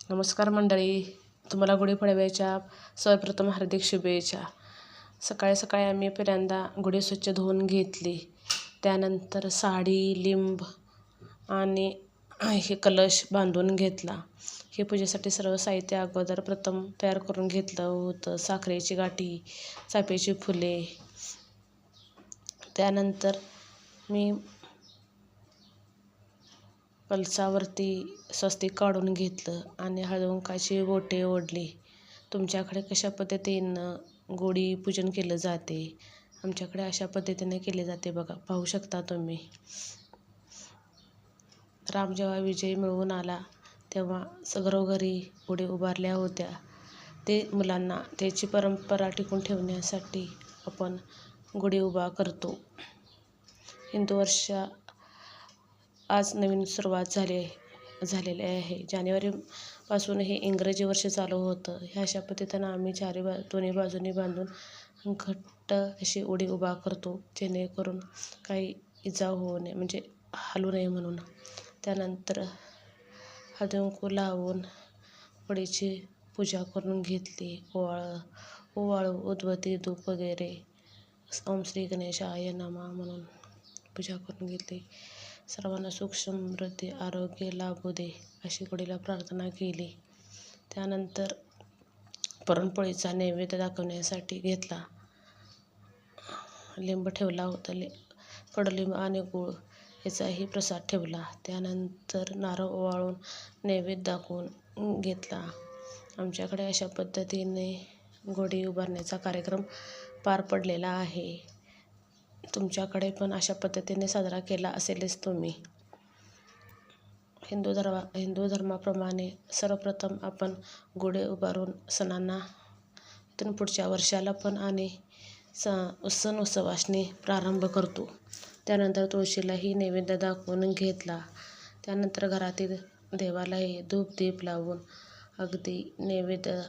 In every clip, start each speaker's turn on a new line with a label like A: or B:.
A: नमस्कार मंडळी, तुम्हाला गुढीपाडव्याच्या सर्वप्रथम हार्दिक शुभेच्छा. सकाळी सकाळी आम्ही पहिल्यांदा गुढी स्वच्छ धुवून घेतली. त्यानंतर साडी, लिंब आणि हे कलश बांधून घेतला. हे पूजेसाठी सर्व साहित्य अगोदर प्रथम तयार करून घेतलं होतं. साखरेची गाठी, चाफ्याची फुले. त्यानंतर मी कलशावरती स्वस्तिक काढून घेतलं आणि हळदीकुंकाची बोटे ओढली. तुमच्याकडे कशा पद्धतीनं गुढी पूजन केलं जाते? आमच्याकडे अशा पद्धतीने केले जाते बघा, पाहू शकता तुम्ही. राम जेव्हा विजय मिळवून आला तेव्हा घरोघरी गुढी उभारल्या होत्या. ते मुलांना त्याची परंपरा टिकून ठेवण्यासाठी आपण गुढी उभा करतो. हिंदू वर्ष आज नवीन सुरुवात झालेली आहे. जानेवारीपासून हे इंग्रजी वर्ष चालू होतं. ह्या अशा पद्धतीनं आम्ही दोन्ही बाजूनी बांधून घट्ट अशी उडी उभा करतो, जेणेकरून काही इजा होऊ नये, म्हणजे हलू नये म्हणून. त्यानंतर हळदीकुंकू लावून गुढीची पूजा करून घेतली. ओवाळू, उदबत्ती, धूप वगैरे ओम श्री गणेशाय नमः म्हणून पूजा करून घेतली. सर्वांना सुख, समृद्धी, आरोग्य लाभू दे अशी गुढीला प्रार्थना केली. त्यानंतर पुरणपोळीचा नैवेद्य दाखवण्यासाठी घेतला. लिंब ठेवला होता. कडुलिंब आणि गूळ याचाही प्रसाद ठेवला. त्यानंतर नारळ ओवाळून नैवेद्य दाखवून घेतला. आमच्याकडे अशा पद्धतीने गुढी उभारण्याचा कार्यक्रम पार पडलेला आहे. तुमच्याकडे पण अशा पद्धतीने साजरा केला असेलच तुम्ही. हिंदू धर्माप्रमाणे सर्वप्रथम आपण गुढी उभारून सणांना इथून पुढच्या वर्षाला पण आणि सण उत्सवासनी प्रारंभ करतो. त्यानंतर तुळशीलाही नैवेद्य दाखवून घेतला. त्यानंतर घरातील देवालाही धूप दीप लावून अगदी नैवेद्य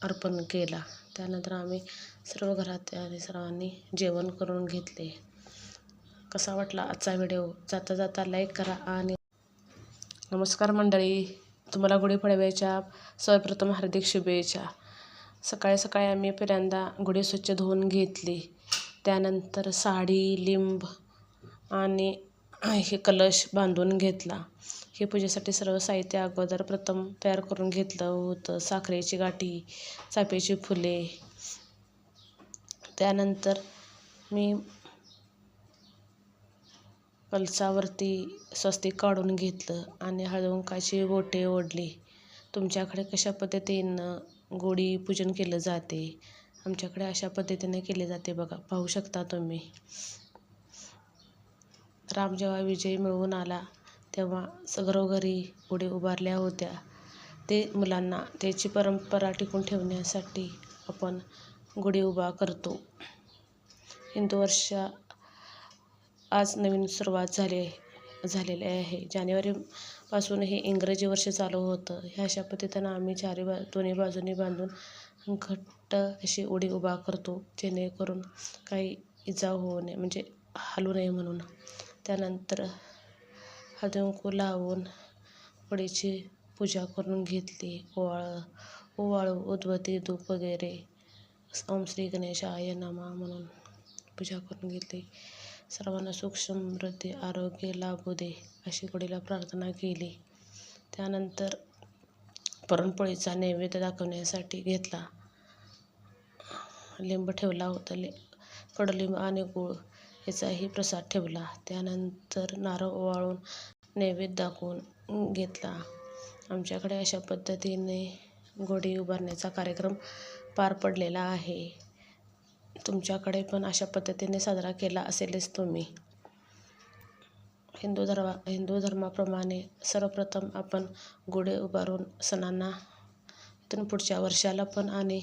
A: अर्पण केला. त्यानंतर आम्ही सर्व घरात आणि सर्वांनी जेवण करून घेतले. कसा वाटला आजचा व्हिडिओ? जाता जाता लाईक करा. आणि नमस्कार मंडळी, तुम्हाला गुढीपाडव्याच्या सर्वप्रथम हार्दिक शुभेच्छा. सकाळी सकाळी आम्ही पहिल्यांदा गुढी स्वच्छ धुवून घेतली. त्यानंतर साडी, लिंब आणि हे कलश बांधून घेतला. हे पूजेसाठी सर्व साहित्य अगोदर प्रथम तयार करून घेतलं होतं. साखरेची गाठी, चाफ्याची फुले. त्यानंतर मी कलशावरती स्वस्तिक काढून घेतलं आणि हळदीकुंकाची बोटे ओढली. तुमच्याकडे कशा पद्धतीनं गुढी पूजन केलं जाते? आमच्याकडे अशा पद्धतीने केले जाते बघा, पाहू शकता तुम्ही. राम जेव्हा विजय मिळवून आला तेव्हा घरोघरी गुढी उभारल्या होत्या. ते मुलांना त्याची परंपरा टिकून ठेवण्यासाठी आपण गुढी उभा करतो. हिंदू वर्ष आज नवीन सुरुवात झालेली आहे. जानेवारीपासून हे इंग्रजी वर्ष चालू होतं. ह्या अशा पद्धतीनं आम्ही दोन्ही बाजूनी बांधून घट्ट अशी उडी उभा करतो, जेणेकरून काही इजा होऊ नये, म्हणजे हलू नये म्हणून. त्यानंतर हळदीकुंकू लावून गुढीची पूजा करून घेतली. ओवाळू, उदबत्ती, धूप वगैरे ओम श्री गणेशाय नमः म्हणून पूजा करून घेतली. सर्वांना सुख, समृद्धी, आरोग्य लाभू दे अशी गुढीला प्रार्थना केली. त्यानंतर पुरणपोळीचा नैवेद्य दाखवण्यासाठी घेतला. लिंब ठेवला होता. कडुलिंब आणि गूळ याचाही प्रसाद ठेवला. त्यानंतर नारळ ओवाळून नैवेद्य दाखवून घेतला. आमच्याकडे अशा पद्धतीने गुढी उभारण्याचा कार्यक्रम पार पडलेला आहे. तुमच्याकडे पण अशा पद्धतीने साजरा केला असेलच तुम्ही. हिंदू धर्माप्रमाणे सर्वप्रथम आपण गुढी उभारून सणांना इथून पुढच्या वर्षाला पण आणि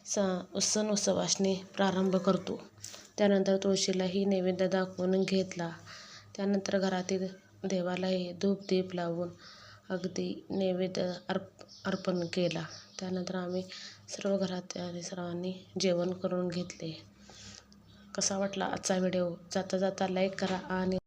A: सण उत्सवासनी प्रारंभ करतो. त्यानंतर तुळशीलाही नैवेद्य दाखवून घेतला. त्यानंतर घरातील देवालाही धूप दीप लावून अगदी नैवेद्य अर्पण केला. त्यानंतर आम्ही सर्व घरात आणि सर्वांनी जेवण करून घेतले. कसा वाटला आजचा व्हिडिओ? जाता जाता लाईक करा. आणि